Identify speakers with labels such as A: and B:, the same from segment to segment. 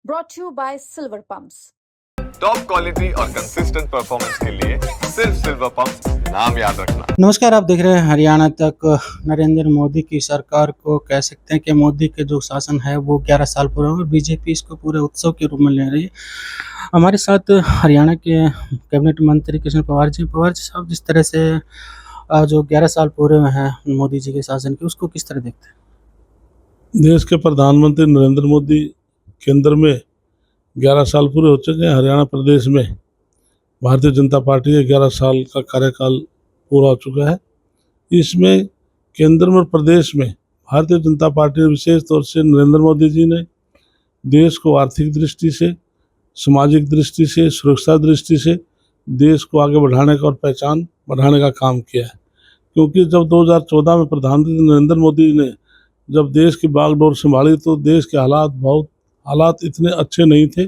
A: brought to you by Silver Pumps.
B: Top quality और consistent performance के लिए सिर्फ सिल्वर पंप नाम याद रखना।
C: नमस्कार, आप देख रहे हैं हरियाणा तक। नरेंद्र मोदी की सरकार को कह सकते हैं कि मोदी के जो शासन है वो 11 साल पूरा और बीजेपी इसको पूरे उत्सव के रूप में ले रही है। हमारे साथ हरियाणा के कैबिनेट मंत्री कृष्ण पवार जी साहब, जिस तरह से जो 11 साल पूरे हुए हैं मोदी जी के शासन के, उसको किस तरह देखते हैं?
D: देश के प्रधानमंत्री नरेंद्र मोदी केंद्र में 11 साल पूरे हो चुके हैं। हरियाणा प्रदेश में भारतीय जनता पार्टी के 11 साल का कार्यकाल पूरा हो चुका है। इसमें केंद्र में और प्रदेश में भारतीय जनता पार्टी ने विशेष तौर से नरेंद्र मोदी जी ने देश को आर्थिक दृष्टि से, सामाजिक दृष्टि से, सुरक्षा दृष्टि से देश को आगे बढ़ाने का और पहचान बढ़ाने का काम किया है। क्योंकि जब 2014 में प्रधानमंत्री नरेंद्र मोदी ने जब देश की बागडोर संभाली तो देश के हालात इतने अच्छे नहीं थे।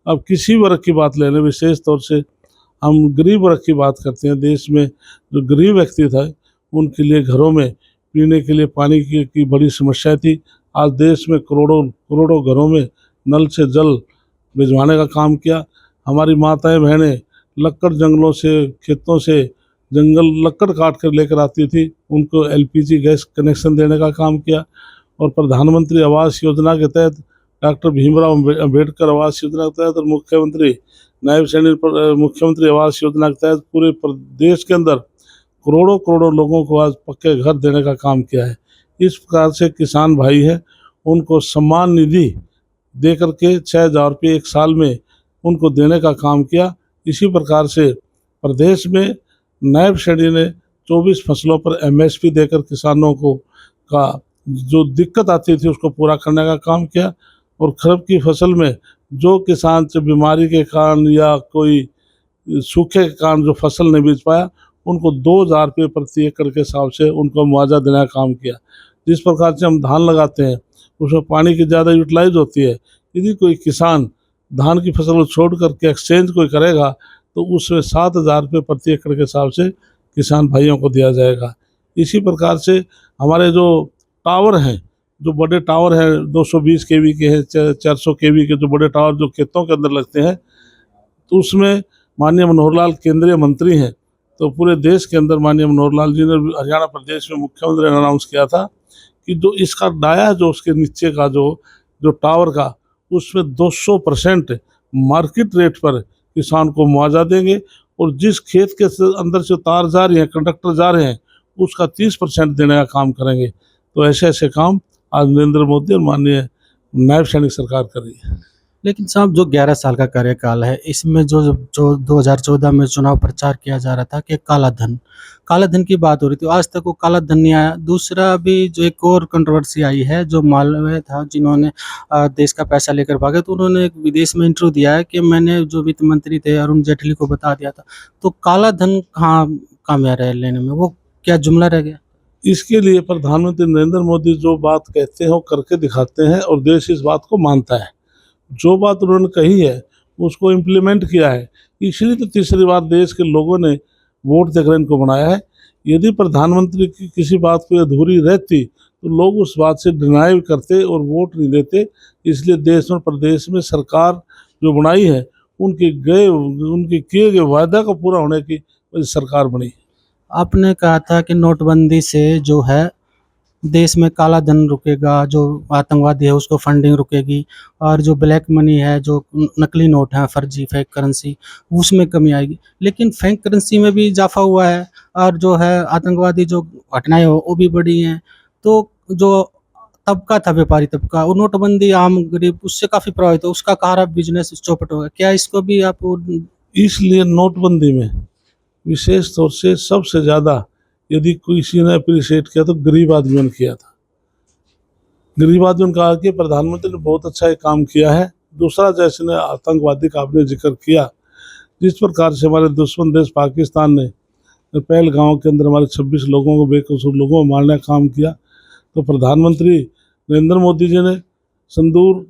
D: अब किसी वर्ग की बात ले लें, विशेष तौर से हम गरीब वर्ग की बात करते हैं। देश में जो गरीब व्यक्ति था उनके लिए घरों में पीने के लिए पानी की बड़ी समस्या थी। आज देश में करोड़ों घरों में नल से जल भिजवाने का काम किया। हमारी माताएं बहनें लक्कड़ जंगलों से, खेतों से लक्कड़ काट कर लेकर आती थी, उनको एलपीजी गैस कनेक्शन देने का काम किया। और प्रधानमंत्री आवास योजना के तहत, डॉक्टर भीमराव अंबेडकर आवास योजना के तहत और नायब सैनिक मुख्यमंत्री आवास योजना के तहत पूरे प्रदेश के अंदर करोड़ों लोगों को आज पक्के घर देने का काम किया है। इस प्रकार से किसान भाई हैं, उनको सम्मान निधि दे करके 6,000 रुपये एक साल में उनको देने का काम किया। इसी प्रकार से प्रदेश में नायब सैनिक ने 24 फसलों पर एमएसपी देकर किसानों को का जो दिक्कत आती थी उसको पूरा करने का काम किया। और खरीफ की फसल में जो किसान से बीमारी के कारण या कोई सूखे के कारण जो फसल नहीं बेच पाया, उनको 2,000 रुपये प्रति एकड़ के हिसाब से उनको मुआवजा देने का काम किया। जिस प्रकार से हम धान लगाते हैं उसमें पानी की ज़्यादा यूटिलाइज होती है। यदि कोई किसान धान की फसल को छोड़ करके एक्सचेंज कोई करेगा तो उसमें 7,000 रुपये प्रति एकड़ के हिसाब से किसान भाइयों को दिया जाएगा। इसी प्रकार से हमारे जो टावर हैं, जो बड़े टावर हैं 220 केवी के हैं, 400 केवी के जो बड़े टावर जो खेतों के अंदर लगते हैं, तो उसमें माननीय मनोहर लाल केंद्रीय मंत्री हैं। तो पूरे देश के अंदर माननीय मनोहर लाल जी ने हरियाणा प्रदेश में मुख्यमंत्री ने अनाउंस किया था कि जो इसका डाया जो उसके नीचे का जो टावर का, उसमें 200% मार्केट रेट पर किसान को मुआवजा देंगे। और जिस खेत के अंदर से तार जा रही हैं, कंडक्टर जा रहे हैं, उसका 30% देने का काम करेंगे। तो ऐसे काम आज नरेंद्र मोदी और माननीय नायब सैनिक सरकार कर रही है।
C: लेकिन साहब, जो 11 साल का कार्यकाल है, इसमें जो 2014 में चुनाव प्रचार किया जा रहा था कि काला धन की बात हो रही थी, आज तक वो काला धन नहीं आया। दूसरा अभी जो एक और कंट्रोवर्सी आई है, जो मालवीय था जिन्होंने देश का पैसा लेकर भागे, तो उन्होंने एक विदेश में इंटरव्यू दिया है कि मैंने जो वित्त मंत्री थे अरुण जेटली को बता दिया था। तो काला धन कहाँ कामयाब है लेने में, वो क्या जुमला रह गया?
D: इसके लिए प्रधानमंत्री नरेंद्र मोदी जो बात कहते हैं वो करके दिखाते हैं और देश इस बात को मानता है। जो बात उन्होंने कही है उसको इम्प्लीमेंट किया है। इसलिए तो तीसरी बार देश के लोगों ने वोट देकर इनको बनाया है। यदि प्रधानमंत्री की किसी बात को अधूरी रहती तो लोग उस बात से डिनाई करते और वोट नहीं देते। इसलिए देश और प्रदेश में सरकार जो बनाई है उनके किए गए वायदा को पूरा होने की सरकार बनी।
C: आपने कहा था कि नोटबंदी से जो है देश में काला धन रुकेगा, जो आतंकवादी है उसको फंडिंग रुकेगी, और जो ब्लैक मनी है, जो नकली नोट है, फर्जी फेक करेंसी, उसमें कमी आएगी। लेकिन फेक करेंसी में भी इजाफा हुआ है और जो है आतंकवादी जो घटनाएं वो भी बढ़ी हैं। तो जो तबका था, व्यापारी तबका, वो नोटबंदी आम गरीब उससे काफ़ी प्रभावित हो, उसका कारा बिजनेस चौपट होगा। क्या इसको भी आप?
D: इसलिए नोटबंदी में विशेष तौर से सबसे ज़्यादा यदि किसी ने अप्रिशिएट किया तो गरीब आदमियों ने किया था। गरीब आदमियों ने कहा कि प्रधानमंत्री ने बहुत अच्छा ये काम किया है। दूसरा, जैसे ने आतंकवादी का आपने जिक्र किया, जिस प्रकार से हमारे दुश्मन देश पाकिस्तान ने पहलगाम के अंदर हमारे 26 लोगों को, बेकसूर लोगों को मारने का काम किया, तो प्रधानमंत्री नरेंद्र मोदी जी ने संदूर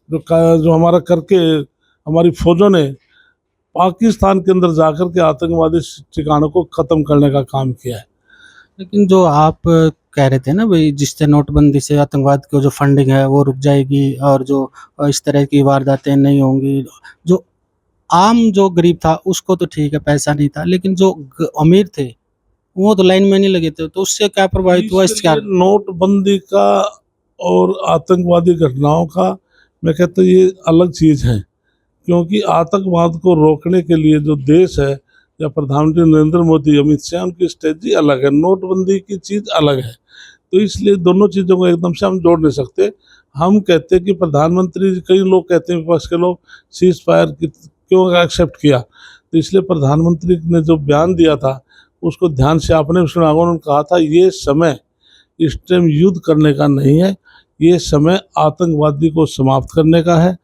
D: जो हमारा करके हमारी फौजों ने पाकिस्तान के अंदर जाकर के आतंकवादी ठिकानों को ख़त्म करने का काम किया है।
C: लेकिन जो आप कह रहे थे ना भाई, जिससे नोटबंदी से आतंकवाद की जो फंडिंग है वो रुक जाएगी और जो इस तरह की वारदातें नहीं होंगी। जो आम जो गरीब था उसको तो ठीक है, पैसा नहीं था, लेकिन जो अमीर थे वो तो लाइन में नहीं लगे थे, तो उससे क्या प्रभावित हुआ इस क्या?
D: इसलिए नोटबंदी का और आतंकवादी घटनाओं का मैं कहता हूँ ये अलग चीज़ है, क्योंकि आतंकवाद को रोकने के लिए जो देश है या प्रधानमंत्री नरेंद्र मोदी, अमित शाह, उनकी स्ट्रेटजी अलग है, नोटबंदी की चीज़ अलग है। तो इसलिए दोनों चीज़ों को एकदम से हम जोड़ नहीं सकते। हम कहते हैं कि प्रधानमंत्री, कई लोग कहते हैं विपक्ष के लोग, सीज फायर क्यों एक्सेप्ट किया, तो इसलिए प्रधानमंत्री ने जो बयान दिया था उसको ध्यान से आपने सुना। उन्होंने कहा था ये समय इस टाइम युद्ध करने का नहीं है, ये समय आतंकवादी को समाप्त करने का है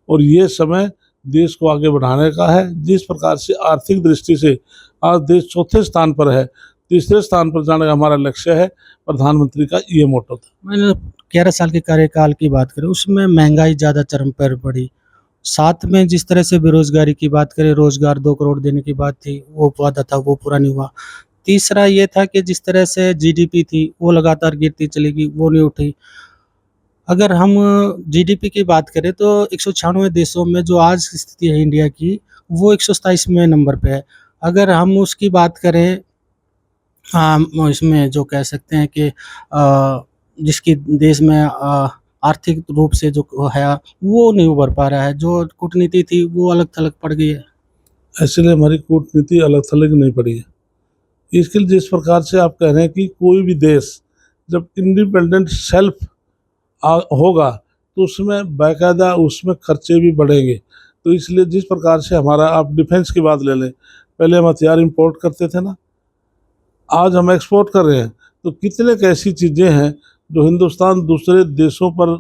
D: और ये समय देश को आगे बढ़ाने का है। जिस प्रकार से आर्थिक दृष्टि से आज देश चौथे स्थान पर है, तीसरे स्थान पर जाने का हमारा लक्ष्य है, प्रधानमंत्री का ये मोटो था।
C: मैंने 11 साल के कार्यकाल की बात करें, उसमें महंगाई ज़्यादा चरम पर बढ़ी। साथ में जिस तरह से बेरोजगारी की बात करें, रोजगार 2 करोड़ देने की बात थी, वो वादा था वो पूरा नहीं हुआ। तीसरा ये था कि जिस तरह से जीडीपी थी वो लगातार गिरती चली गई, वो नहीं उठी। अगर हम जीडीपी की बात करें तो 196 देशों में जो आज की स्थिति है इंडिया की, वो 127वें नंबर पे है। अगर हम उसकी बात करें, इसमें जो कह सकते हैं कि जिसकी देश में आर्थिक रूप से जो है वो नहीं उभर पा रहा है, जो कूटनीति थी वो अलग थलग पड़ गई है।
D: इसलिए हमारी कूटनीति अलग थलग नहीं पड़ी है। इसके लिए जिस प्रकार से आप कह रहे हैं कि कोई भी देश जब इंडिपेंडेंट सेल्फ होगा तो उसमें बाकायदा उसमें खर्चे भी बढ़ेंगे। तो इसलिए जिस प्रकार से हमारा, आप डिफेंस की बात ले लें, पहले हम हथियार इंपोर्ट करते थे ना, आज हम एक्सपोर्ट कर रहे हैं। तो कितने कैसी चीज़ें हैं जो हिंदुस्तान दूसरे देशों पर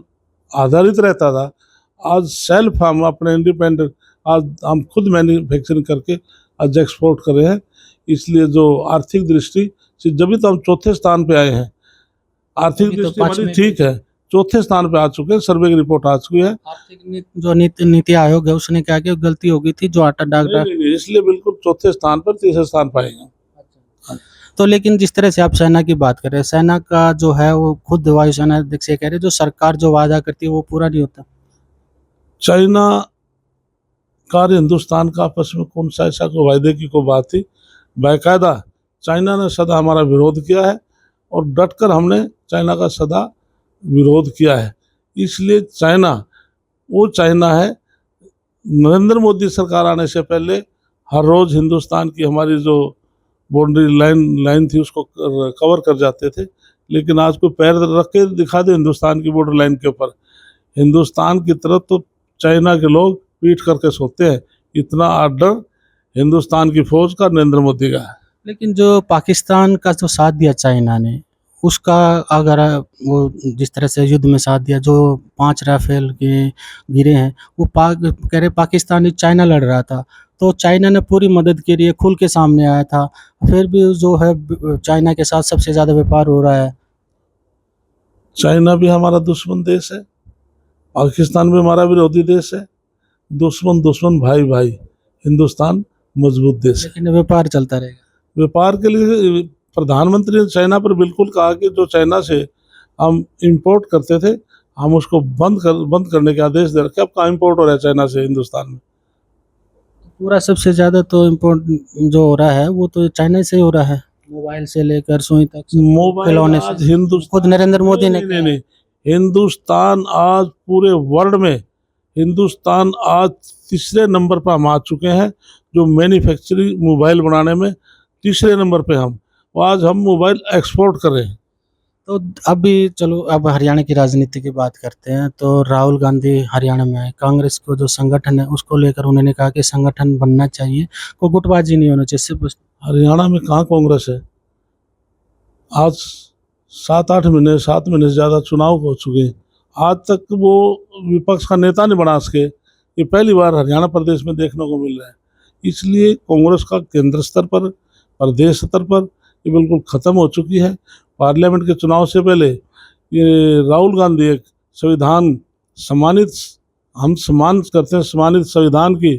D: आधारित रहता था, आज सेल्फ हम अपने इंडिपेंडेंट, आज हम खुद मैन्युफैक्चरिंग करके आज एक्सपोर्ट कर रहे हैं। इसलिए जो आर्थिक दृष्टि से जब भी तो हम चौथे स्थान पे आए हैं, आर्थिक
C: अभी तो
D: दृष्टि हमारी
C: पांचवें
D: ठीक है, चौथे स्थान पे आ चुके हैं, सर्वे की रिपोर्ट आ चुकी है।
C: आर्थिक जो नीति आयोग है उसने क्या किया, गलती हो गई थी, जो आटा डाक
D: नहीं, इसलिए बिल्कुल चौथे स्थान पर, तीसरे स्थान पाएंगे।
C: तो लेकिन जिस तरह से आप सेना की बात कर रहे हैं, सेना का जो है वो खुद वायुसेना अध्यक्ष ये कह रहे हैं, जो सरकार जो वादा करती है वो पूरा नहीं होता।
D: चाइना का हिंदुस्तान का आपस में कौन सा ऐसा कोई वायदे की कोई बात थी? बाकायदा चाइना ने सदा हमारा विरोध किया है और डटकर हमने चाइना का सदा विरोध किया है। इसलिए चाइना वो चाइना है। नरेंद्र मोदी सरकार आने से पहले हर रोज़ हिंदुस्तान की हमारी जो बाउंड्री लाइन थी उसको कवर कर जाते थे, लेकिन आज कोई पैर रख के दिखा दे हिंदुस्तान की बॉर्डर लाइन के ऊपर, हिंदुस्तान की तरफ तो चाइना के लोग पीट करके सोते हैं। इतना आर्डर हिंदुस्तान की फौज का नरेंद्र मोदी का है।
C: लेकिन जो पाकिस्तान का जो साथ दिया चाइना ने, उसका अगर वो जिस तरह से युद्ध में साथ दिया, जो 5 राफेल के गिरे हैं, वो कह रहे पाकिस्तानी चाइना लड़ रहा था, तो चाइना ने पूरी मदद के लिए खुल के सामने आया था। फिर भी जो है चाइना के साथ सबसे ज़्यादा व्यापार हो रहा है।
D: चाइना भी हमारा दुश्मन देश है, पाकिस्तान भी हमारा विरोधी देश है। दुश्मन भाई भाई, हिंदुस्तान मजबूत देश है।
C: लेकिन व्यापार चलता रहेगा।
D: व्यापार के लिए प्रधानमंत्री ने चाइना पर बिल्कुल कहा कि जो चाइना से हम इंपोर्ट करते थे हम उसको बंद करने के आदेश दे रखे। अब कहाँ इंपोर्ट हो रहा है चाइना से हिंदुस्तान में?
C: पूरा सबसे ज़्यादा तो इम्पोर्ट जो हो रहा है वो तो चाइना से ही हो रहा है, मोबाइल से लेकर सुई तक,
D: मोबाइल
C: खिलौने
D: आज
C: से।
D: हिंदुस्तान,
C: खुद नरेंद्र मोदी ने
D: नहीं, हिंदुस्तान आज पूरे वर्ल्ड में, हिंदुस्तान आज तीसरे नंबर पर हम आ चुके हैं, जो मैन्युफैक्चरिंग मोबाइल बनाने में तीसरे नंबर पे हम, आज हम मोबाइल एक्सपोर्ट कर रहे हैं।
C: तो अभी चलो अब हरियाणा की राजनीति की बात करते हैं। तो राहुल गांधी हरियाणा में आए, कांग्रेस को जो संगठन है उसको लेकर उन्होंने कहा कि संगठन बनना चाहिए, कोई गुटबाजी नहीं होना चाहिए सिर्फ।
D: हरियाणा में कहाँ कांग्रेस है? आज 7 महीने से ज़्यादा चुनाव हो चुके हैं, आज तक वो विपक्ष का नेता नहीं बना सके। ये पहली बार हरियाणा प्रदेश में देखने को मिल रहा है। इसलिए कांग्रेस का केंद्र स्तर पर, प्रदेश स्तर पर ये बिल्कुल ख़त्म हो चुकी है। पार्लियामेंट के चुनाव से पहले ये राहुल गांधी एक संविधान सम्मानित, हम सम्मान करते हैं सम्मानित संविधान की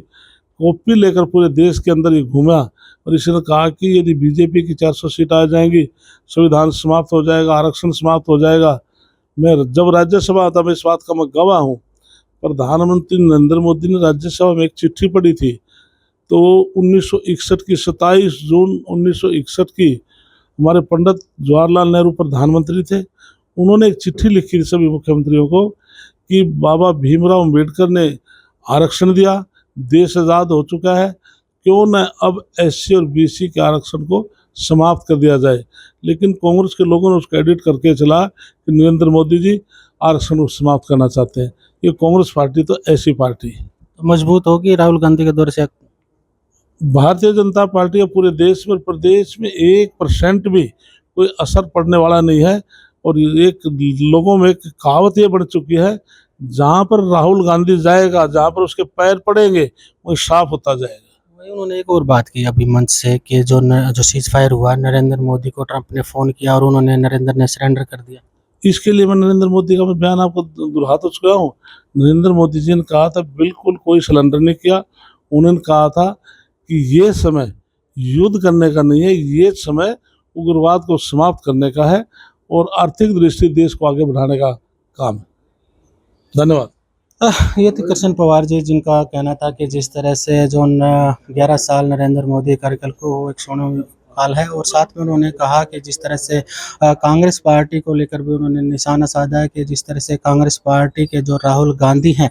D: कॉपी लेकर पूरे देश के अंदर ये घूमा और इसने कहा कि यदि बीजेपी की 400 सीट आ जाएंगी, संविधान समाप्त हो जाएगा, आरक्षण समाप्त हो जाएगा। मैं जब राज्यसभा आता, मैं इस बात का मैं गवाह हूँ, प्रधानमंत्री नरेंद्र मोदी ने राज्यसभा में एक चिट्ठी पढ़ी थी। तो 1961 की 27 जून 1961 की हमारे पंडित जवाहरलाल नेहरू प्रधानमंत्री थे। उन्होंने एक चिट्ठी लिखी थी सभी मुख्यमंत्रियों को कि बाबा भीमराव अम्बेडकर ने आरक्षण दिया, देश आज़ाद हो चुका है, क्यों न अब एससी और बीसी के आरक्षण को समाप्त कर दिया जाए। लेकिन कांग्रेस के लोगों ने उसको एडिट करके चला कि नरेंद्र मोदी जी आरक्षण को समाप्त करना चाहते हैं। ये कांग्रेस पार्टी तो ऐसी पार्टी है।
C: तो मजबूत होगी राहुल गांधी के दौर से?
D: भारतीय जनता पार्टी का पूरे देश में, प्रदेश में 1% भी कोई असर पड़ने वाला नहीं है। और एक लोगों में एक कहावत ये बन चुकी है, जहाँ पर राहुल गांधी जाएगा, जहाँ पर उसके पैर पड़ेंगे, वो साफ होता जाएगा।
C: वही उन्होंने एक और बात की अभी मंच से कि जो सीज फायर हुआ, नरेंद्र मोदी को ट्रंप ने फ़ोन किया और उन्होंने नरेंद्र ने सरेंडर कर दिया।
D: इसके लिए मैं नरेंद्र मोदी का मैं बयान आपको दोहरा तो चुका हूँ। नरेंद्र मोदी जी ने कहा था बिल्कुल कोई सिलेंडर नहीं किया। उन्होंने कहा था कि ये समय युद्ध करने का नहीं है, ये समय उग्रवाद को समाप्त करने का है और आर्थिक दृष्टि देश को आगे बढ़ाने का काम है। धन्यवाद।
C: ये थे कृष्ण पवार जी, जिनका कहना था कि जिस तरह से जो 11 साल नरेंद्र मोदी कार्यकाल को एक स्वर्णिम काल है, और साथ में उन्होंने कहा कि जिस तरह से कांग्रेस पार्टी को लेकर भी उन्होंने निशाना साधा है कि जिस तरह से कांग्रेस पार्टी के जो राहुल गांधी हैं,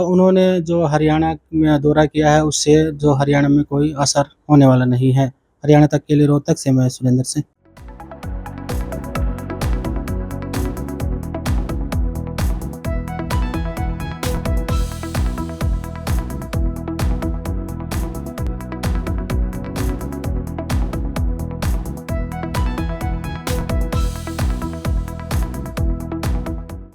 C: उन्होंने जो हरियाणा में दौरा किया है, उससे जो हरियाणा में कोई असर होने वाला नहीं है। हरियाणा तक के लिए रोहतक से मैं सुरेंद्र सिंह।